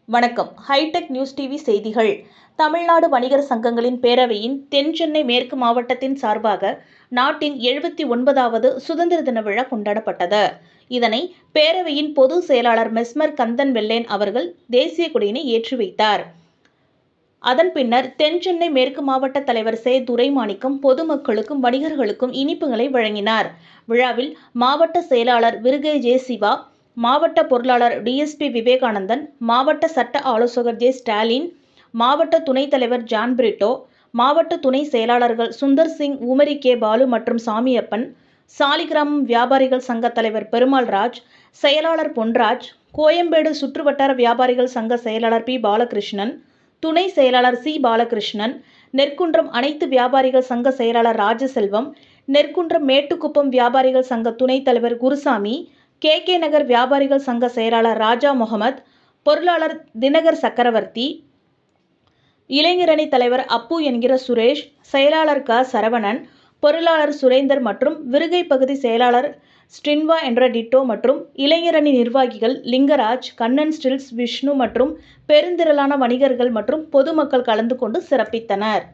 வணக்கம். Hitech news TV செய்திகள். தமிழ்நாடு வணிகர் சங்கங்களின் பேரவையின் தென் சென்னை மேற்கு மாவட்டத்தின் சார்பாக நாட்டின் 79வது சுதந்திர தின விழா கொண்டாடப்பட்டது. இதனை பேரவையின் பொதுச் செயலாளர் மெஸ்மர் கந்தன் வெள்ளேன் அவர்கள் தேசிய கொடியினை ஏற்றி வைத்தார். அதன் பின்னர் தென் சென்னை மேற்கு மாவட்ட தலைவர் சே. துரைமாணிக்கம் பொதுமக்களுக்கும் வணிகர்களுக்கும் இனிப்புகளை வழங்கினார். விழாவில் மாவட்ட செயலாளர் விருகை ஜே. சிவா, மாவட்ட பொருளாளர் டி.எஸ்.பி. விவேகானந்தன், மாவட்ட சட்ட ஆலோசகர் ஜே. ஸ்டாலின், மாவட்ட துணைத் தலைவர் ஜான் பிரிட்டோ, மாவட்ட துணை செயலாளர்கள் சுந்தர் சிங், உமரி கே. பாலு மற்றும் சாமியப்பன், சாலிகிராமம் வியாபாரிகள் சங்க தலைவர் பெருமாள் ராஜ், செயலாளர் பொன்ராஜ், கோயம்பேடு சுற்றுவட்டார வியாபாரிகள் சங்க செயலாளர் பி. பாலகிருஷ்ணன், துணை செயலாளர் சி. பாலகிருஷ்ணன், நெற்குன்றம் அனைத்து வியாபாரிகள் சங்க செயலாளர் ராஜசெல்வம், நெற்குன்றம் மேட்டுக்குப்பம் வியாபாரிகள் சங்க துணைத் தலைவர் குருசாமி, கே. நகர் வியாபாரிகள் சங்க செயலாளர் ராஜா முகமது, பொருளாளர் தினகர் சக்கரவர்த்தி, இளைஞரணி தலைவர் அப்பு என்கிற சுரேஷ், செயலாளர் க. சரவணன், பொருளாளர் சுரேந்தர் மற்றும் விருகை பகுதி செயலாளர் ஸ்டின்வா என்ற டிட்டோ மற்றும் இளைஞரணி நிர்வாகிகள் லிங்கராஜ், கண்ணன் ஸ்டில்ஸ், விஷ்ணு மற்றும் பெருந்திரளான வணிகர்கள் மற்றும் பொதுமக்கள் கலந்து கொண்டு சிறப்பித்தனர்.